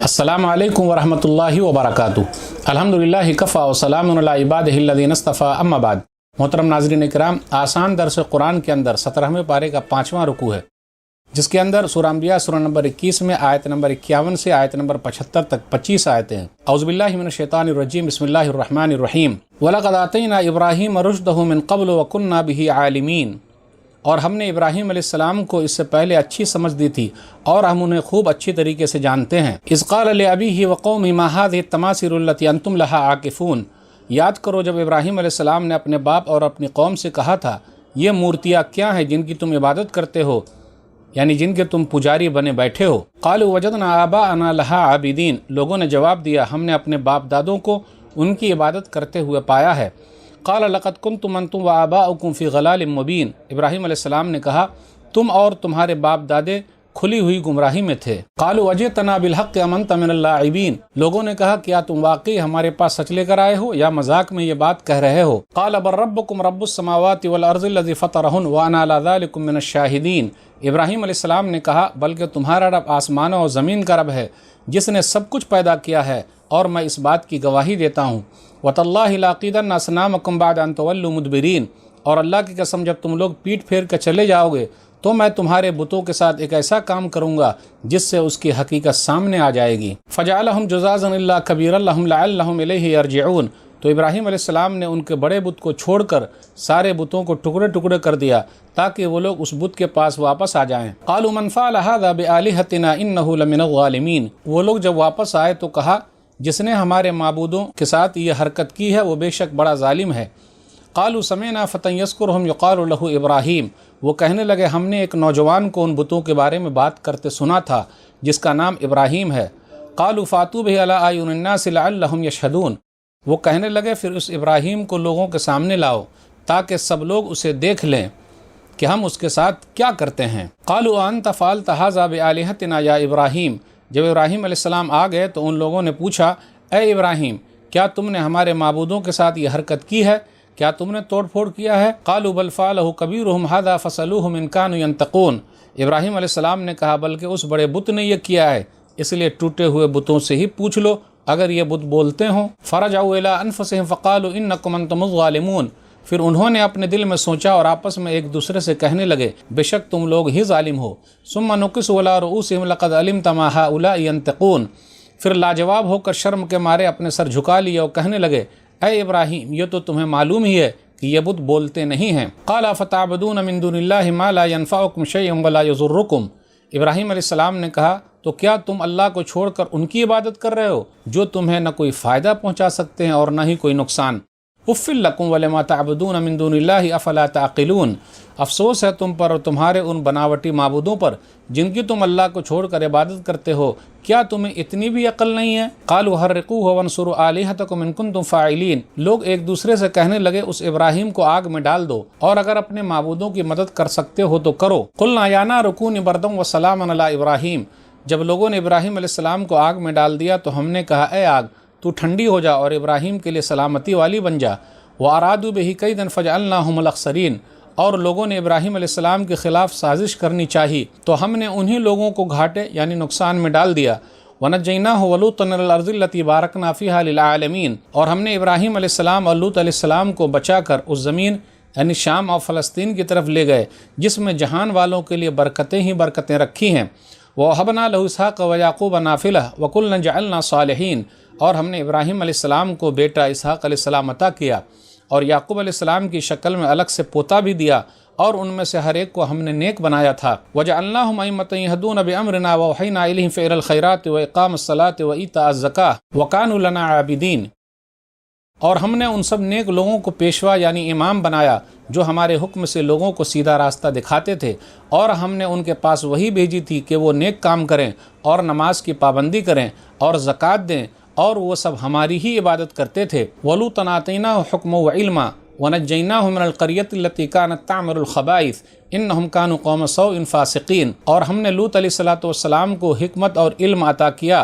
السلام علیکم ورحمۃ اللہ وبرکاتہ۔ الحمدللہ کفا وسلام علی عبادہ الذین اصطفیٰ، اما بعد۔ محترم ناظرین کرام، آسان درس قرآن کے اندر 17ویں پارے کا 5واں رکوع ہے، جس کے اندر سورہ انبیاء سورہ نمبر 21 میں آیت نمبر 51 سے آیت نمبر 75 تک 25 آیتیں ہیں۔ اعوذ باللہ من الشیطان الرجیم، بسم اللہ الرحمن الرحیم۔ وَلَقَدْ آتَيْنَا إِبْرَاهِيمَ رُشْدَهُ مِنْ قَبْلُ وَكُنَّا بِهِ عَالِمِينَ، اور ہم نے ابراہیم علیہ السلام کو اس سے پہلے اچھی سمجھ دی تھی اور ہم انہیں خوب اچھی طریقے سے جانتے ہیں۔ اذ قال لأبیہ وقومہ ما هذه التماثيل التي انتم لها عاکفون، یاد کرو جب ابراہیم علیہ السلام نے اپنے باپ اور اپنی قوم سے کہا تھا یہ مورتیاں کیا ہیں جن کی تم عبادت کرتے ہو، یعنی جن کے تم پجاری بنے بیٹھے ہو۔ قالوا وجدنا آباءنا لها عابدین، لوگوں نے جواب دیا ہم نے اپنے باپ دادوں کو ان کی عبادت کرتے ہوئے پایا ہے۔ قال لقد کنتم انتم وآباؤکم فی ضلال مبین، ابراہیم علیہ السلام نے کہا تم اور تمہارے باپ دادے کھلی ہوئی گمراہی میں تھے۔ قالوا وجئتنا بالحق ام انت من اللاعبین، لوگوں نے کہا کیا تم واقعی ہمارے پاس سچ لے کر آئے ہو یا مذاق میں یہ بات کہہ رہے ہو۔ قال بل ربکم رب السماوات والارض الذی فطرہن وانا علی ذلکم من الشاہدین، ابراہیم علیہ السلام نے کہا بلکہ تمہارا رب آسمانوں اور زمین کا رب ہے جس نے سب کچھ پیدا کیا ہے اور میں اس بات کی گواہی دیتا ہوں۔ وَتَاللَّهِ لَأَقِيدَنَّ أَصْنَامَكُمْ بَعْدَ أَن تَوَلُّوا مُدْبِرِينَ، اور اللہ کی قسم جب تم لوگ پیٹ پھیر کر چلے جاؤ گے تو میں تمہارے بتوں کے ساتھ ایک ایسا کام کروں گا جس سے اس کی حقیقت سامنے آ جائے گی۔ فَجَعَلَهُمْ جُذَاذًا إِلَّا كَبِيرًا لَهُمْ لَعَلَّهُمْ إِلَيْهِ يَرْجِعُونَ، تو ابراہیم علیہ السلام نے ان کے بڑے بت کو چھوڑ کر سارے بتوں کو ٹکڑے ٹکڑے کر دیا تاکہ وہ لوگ اس بت کے پاس واپس آ جائیں۔ قالوا من فعل هذا بآلهتنا إنه لمن الظالمين، وہ لوگ جب واپس آئے تو کہا جس نے ہمارے معبودوں کے ساتھ یہ حرکت کی ہے وہ بے شک بڑا ظالم ہے۔ قالوا سمعنا فتى يذكرهم يقال له ابراہیم، وہ کہنے لگے ہم نے ایک نوجوان کو ان بتوں کے بارے میں بات کرتے سنا تھا جس کا نام ابراہیم ہے۔ قالوا فاتوا به على اعين الناس لعلهم يشهدون، وہ کہنے لگے پھر اس ابراہیم کو لوگوں کے سامنے لاؤ تاکہ سب لوگ اسے دیکھ لیں کہ ہم اس کے ساتھ کیا کرتے ہیں۔ قالوا انت فعلت هذا بآلهتنا یا ابراہیم، جب ابراہیم علیہ السلام آ گئے تو ان لوگوں نے پوچھا اے ابراہیم کیا تم نے ہمارے معبودوں کے ساتھ یہ حرکت کی ہے، کیا تم نے توڑ پھوڑ کیا ہے؟ قالوا بل فعلہ کبیرہم ھذا فسألوہم ان کانوا ینطقون، ابراہیم علیہ السلام نے کہا بلکہ اس بڑے بت نے یہ کیا ہے، اس لیے ٹوٹے ہوئے بتوں سے ہی پوچھ لو اگر یہ بت بولتے ہوں۔ فرجعوا الی انفسہم فقالوا انکم انتم الظالمون، پھر انہوں نے اپنے دل میں سوچا اور آپس میں ایک دوسرے سے کہنے لگے بے شک تم لوگ ہی ظالم ہو۔ ثم نکسوا علی رؤوسہم لقد علمت ما ھؤلاء ینطقون، پھر لاجواب ہو کر شرم کے مارے اپنے سر جھکا لیے اور کہنے لگے اے ابراہیم یہ تو تمہیں معلوم ہی ہے کہ یہ بت بولتے نہیں ہیں۔ قال فتعبدون من دون اللہ ما لا ينفعکم شیئا ولا یضرکم، ابراہیم علیہ السلام نے کہا تو کیا تم اللہ کو چھوڑ کر ان کی عبادت کر رہے ہو جو تمہیں نہ کوئی فائدہ پہنچا سکتے ہیں اور نہ ہی کوئی نقصان۔ اف لکم ولما تعبدون من دون اللہ افلا تعقلون، افسوس ہے تم پر اور تمہارے ان بناوٹی معبودوں پر جن کی تم اللہ کو چھوڑ کر عبادت کرتے ہو، کیا تمہیں اتنی بھی عقل نہیں ہے؟ قالوا حرقوہ وانصروا آلہتکم ان کنتم فاعلین، لوگ ایک دوسرے سے کہنے لگے اس ابراہیم کو آگ میں ڈال دو اور اگر اپنے معبودوں کی مدد کر سکتے ہو تو کرو۔ قلنا یا نار کونی بردا وسلاما علی ابراہیم، جب لوگوں نے ابراہیم علیہ السلام کو آگ میں ڈال دیا تو ہم نے کہا اے آگ تو ٹھنڈی ہو جا اور ابراہیم کے لیے سلامتی والی بن جا۔ وَأَرَادُوا بِهِ كَيْدًا فَجَعَلْنَاهُمُ الْأَخْسَرِينَ، اور لوگوں نے ابراہیم علیہ السلام کے خلاف سازش کرنی چاہی تو ہم نے انہی لوگوں کو گھاٹے یعنی نقصان میں ڈال دیا۔ وَنَجَّيْنَاهُ وَلُوطًا إِلَى الْأَرْضِ الَّتِي بَارَكْنَا فِيهَا لِلْعَالَمِينَ، اور ہم نے ابراہیم علیہ السلام اور لوط علیہ السلام کو بچا کر اس زمین یعنی شام اور فلسطین کی طرف لے گئے جس میں جہان والوں کے لیے برکتیں ہی برکتیں رکھی ہیں۔ وَوَهَبْنَا لَهُ إِسْحَاقَ وَيَعْقُوبَ نَافِلَةً وَكُلًّا جَعَلْنَا صَالِحِينَ، اور ہم نے ابراہیم علیہ السلام کو بیٹا اسحاق علیہ السلام عطا کیا اور یعقوب علیہ السلام کی شکل میں الگ سے پوتا بھی دیا اور ان میں سے ہر ایک کو ہم نے نیک بنایا تھا۔ وَجَعَلْنَاهُمْ أَئِمَّةً يَهْدُونَ بِأَمْرِنَا وَأَوْحَيْنَا إِلَيْهِمْ فِعْلَ الْخَيْرَاتِ وَإِقَامَ الصَّلَاةِ وَإِيتَاءَ الزَّكَاةِ وَكَانُوا لَنَا عَابِدِينَ، اور ہم نے ان سب نیک لوگوں کو پیشوا یعنی امام بنایا جو ہمارے حکم سے لوگوں کو سیدھا راستہ دکھاتے تھے، اور ہم نے ان کے پاس وہی بھیجی تھی کہ وہ نیک کام کریں اور نماز کی پابندی کریں اور زکوٰۃ دیں، اور وہ سب ہماری ہی عبادت کرتے تھے۔ وَلُوطًا آتَيْنَاهُ حُكْمًا وَعِلْمًا وَنَجَّيْنَاهُ مِنَ الْقَرْيَةِ الَّتِي كَانَتْ تَعْمَلُ الْخَبَائِثَ إِنَّهُمْ كَانُوا قَوْمَ سَوْءٍ فَاسِقِينَ، اور ہم نے لوط علیہ السلام کو حکمت اور علم عطا کیا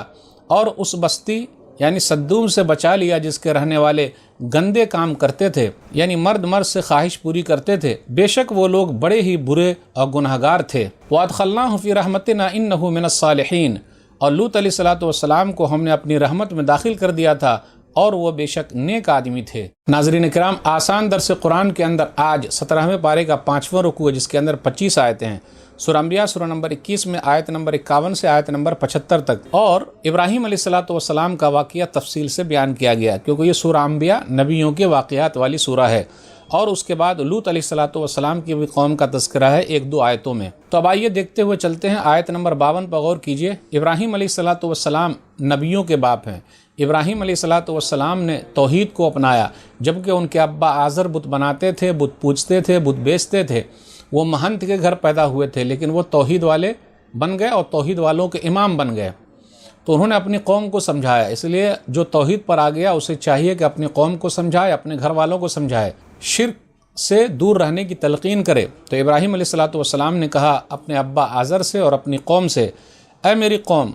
اور اس بستی یعنی صدوم سے بچا لیا جس کے رہنے والے گندے کام کرتے تھے، یعنی مرد سے خواہش پوری کرتے تھے، بے شک وہ لوگ بڑے ہی برے اور گناہگار تھے۔ وَأَدْخَلْنَاهُ فِي رَحْمَتِنَا إِنَّهُ مِنَ الصَّالِحِينَ، اور لوط علیہ الصلوۃ والسلام کو ہم نے اپنی رحمت میں داخل کر دیا تھا اور وہ بے شک نیک آدمی تھے۔ ناظرین کرام، آسان درس قرآن کے اندر آج 17ویں پارے کا 5واں رکوع ہے، جس کے اندر 25 آیتیں ہیں۔ سورہ انبیاء سورہ نمبر 21 میں آیت نمبر 51 سے آیت نمبر 75 تک، اور ابراہیم علیہ الصلوۃ والسلام کا واقعہ تفصیل سے بیان کیا گیا، کیونکہ یہ سورہ انبیاء نبیوں کے واقعات والی سورہ ہے، اور اس کے بعد لوط علیہ الصلوۃ والسلام کی بھی قوم کا تذکرہ ہے 1-2 آیتوں میں۔ تو اب آئیے دیکھتے ہوئے چلتے ہیں، آیت نمبر 52 پر غور کیجئے۔ ابراہیم علیہ الصلوۃ والسلام نبیوں کے باپ ہیں۔ ابراہیم علیہ الصلوۃ والسلام نے توحید کو اپنایا، جبکہ ان کے ابا آزر بت بناتے تھے، بت پوجتے تھے، بت بیچتے تھے۔ وہ مہنت کے گھر پیدا ہوئے تھے، لیکن وہ توحید والے بن گئے اور توحید والوں کے امام بن گئے۔ تو انہوں نے اپنی قوم کو سمجھایا، اس لیے جو توحید پر آ گیا اسے چاہیے کہ اپنی قوم کو سمجھائے، اپنے گھر والوں کو سمجھائے، شرک سے دور رہنے کی تلقین کرے۔ تو ابراہیم علیہ الصلوۃ والسلام نے کہا اپنے ابا آزر سے اور اپنی قوم سے، اے میری قوم،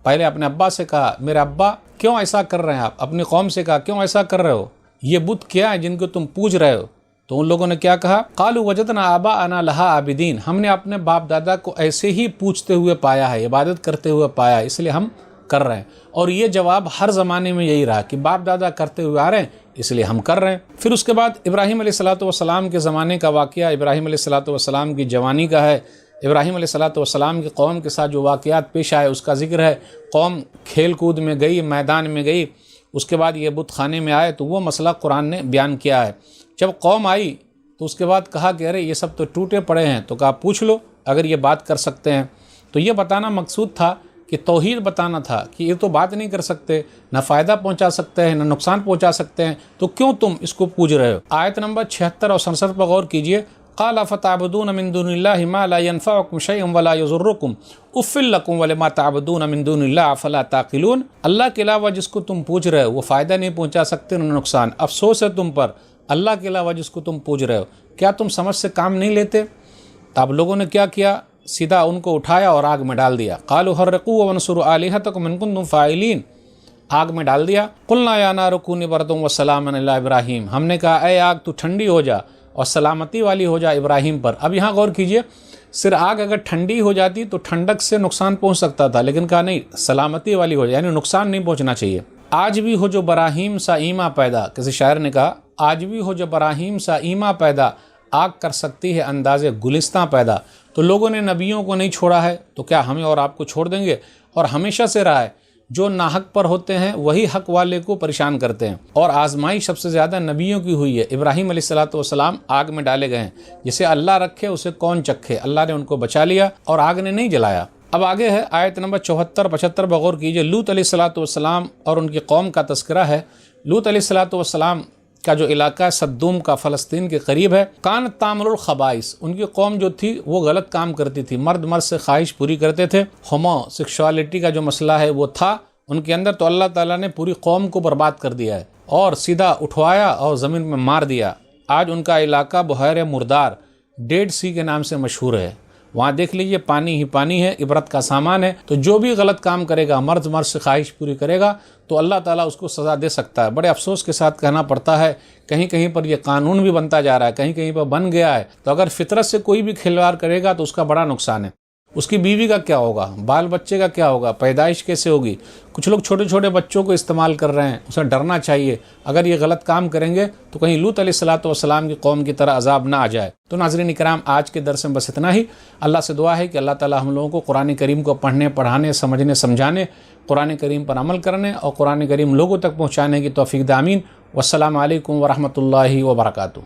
پہلے اپنے ابا سے کہا میرے ابا کیوں ایسا کر رہے ہیں آپ، اپنی قوم سے کہا کیوں ایسا کر رہے ہو، یہ بت کیا ہے جن کو تم پوج رہے ہو؟ تو ان لوگوں نے کیا کہا، قالوا وجدنا آباءنا لها عابدین، ہم نے اپنے باپ دادا کو ایسے ہی پوجتے ہوئے پایا ہے، عبادت کرتے ہوئے پایا ہے، اس لیے ہم کر رہے ہیں۔ اور یہ جواب ہر زمانے میں یہی رہا کہ باپ دادا کرتے ہوئے آ رہے ہیں اس لیے ہم کر رہے ہیں۔ پھر اس کے بعد ابراہیم علیہ الصلوۃ والسلام کے زمانے کا واقعہ ابراہیم علیہ الصلوۃ والسلام کی جوانی کا ہے۔ ابراہیم علیہ الصلوۃ والسلام کی قوم کے ساتھ جو واقعات پیش آئے اس کا ذکر ہے۔ قوم کھیل کود میں گئی، میدان میں گئی، اس کے بعد یہ بت خانے میں آئے، تو وہ مسئلہ قرآن نے بیان کیا ہے۔ جب قوم آئی تو اس کے بعد کہا کہ ارے یہ سب تو ٹوٹے پڑے ہیں، تو کہا پوچھ لو اگر یہ بات کر سکتے ہیں۔ تو یہ بتانا مقصود تھا کہ توحید بتانا تھا کہ یہ تو بات نہیں کر سکتے، نہ فائدہ پہنچا سکتے ہیں نہ نقصان پہنچا سکتے ہیں، تو کیوں تم اس کو پوج رہے ہو؟ آیت نمبر 76 اور 67 پر غور کیجئے۔ قال فتعبدون من دون اللہ ما لا ينفعكم شيئا ولا يضركم اف لكم ولما تعبدون من دون اللہ افلا تعقلون۔ اللہ کے علاوہ جس کو تم پوج رہے ہو وہ فائدہ نہیں پہنچا سکتے نہ نقصان، افسوس ہے تم پر، اللہ کے علاوہ جس کو تم پوج رہے ہو، کیا تم سمجھ سے کام نہیں لیتے؟ تو اب لوگوں نے کیا کیا، سیدھا ان کو اٹھایا اور آگ میں ڈال دیا۔ قالوا حرقوا وانصروا آلهتكم ان كنتم فاعلین، آگ میں ڈال دیا۔ قلنا یا نار کونی بردا وسلاما علی ابراہیم، ہم نے کہا اے آگ تو ٹھنڈی ہو جا اور سلامتی والی ہو جا ابراہیم پر۔ اب یہاں غور کیجئے، صرف آگ اگر ٹھنڈی ہو جاتی تو ٹھنڈک سے نقصان پہنچ سکتا تھا، لیکن کہا نہیں، سلامتی والی ہو جائے، یعنی نقصان نہیں پہنچنا چاہیے۔ آج بھی ہو جو براہیم سا ایما پیدا، کسی شاعر نے کہا آج بھی ہو جو براہیم سا ایما پیدا، آگ کر سکتی ہے انداز گلستاں پیدا۔ تو لوگوں نے نبیوں کو نہیں چھوڑا ہے تو کیا ہمیں اور آپ کو چھوڑ دیں گے؟ اور ہمیشہ سے رہا ہے جو ناحق پر ہوتے ہیں وہی حق والے کو پریشان کرتے ہیں، اور آزمائش سب سے زیادہ نبیوں کی ہوئی ہے۔ ابراہیم علیہ الصلوۃ والسلام آگ میں ڈالے گئے ہیں، جسے اللہ رکھے اسے کون چکھے، اللہ نے ان کو بچا لیا اور آگ نے نہیں جلایا۔ اب آگے ہے آیت نمبر 74-75 بغور کیجئے۔ لوط علیہ الصلوۃ والسلام اور ان کی قوم کا تذکرہ ہے۔ لوط علیہ الصلوۃ والسلام کا جو علاقہ صدوم کا فلسطین کے قریب ہے، کانت تعمل الخبائث، ان کی قوم جو تھی وہ غلط کام کرتی تھی، مرد مرد سے خواہش پوری کرتے تھے، ہومو سیکشوالٹی کا جو مسئلہ ہے وہ تھا ان کے اندر۔ تو اللہ تعالیٰ نے پوری قوم کو برباد کر دیا ہے اور سیدھا اٹھوایا اور زمین میں مار دیا۔ آج ان کا علاقہ بحیرہ مردار، ڈیڈ سی کے نام سے مشہور ہے، وہاں دیکھ لیجئے پانی ہی پانی ہے، عبرت کا سامان ہے۔ تو جو بھی غلط کام کرے گا، مرد مرد سے خواہش پوری کرے گا، تو اللہ تعالیٰ اس کو سزا دے سکتا ہے۔ بڑے افسوس کے ساتھ کہنا پڑتا ہے کہیں کہیں پر یہ قانون بھی بنتا جا رہا ہے، کہیں کہیں پر بن گیا ہے۔ تو اگر فطرت سے کوئی بھی کھلواڑ کرے گا تو اس کا بڑا نقصان ہے۔ اس کی بیوی کا کیا ہوگا، بال بچے کا کیا ہوگا، پیدائش کیسے ہوگی؟ کچھ لوگ چھوٹے چھوٹے بچوں کو استعمال کر رہے ہیں، اسے ڈرنا چاہیے، اگر یہ غلط کام کریں گے تو کہیں لوط علیہ الصلوۃ والسلام کی قوم کی طرح عذاب نہ آ جائے۔ تو ناظرین کرام، آج کے درس میں بس اتنا ہی۔ اللہ سے دعا ہے کہ اللہ تعالی ہم لوگوں کو قرآن کریم کو پڑھنے، پڑھانے، سمجھنے، سمجھانے، قرآن کریم پر عمل کرنے اور قرآن کریم لوگوں تک پہنچانے کی توفیق دے، آمین۔ والسلام علیکم ورحمۃ اللہ وبرکاتہ۔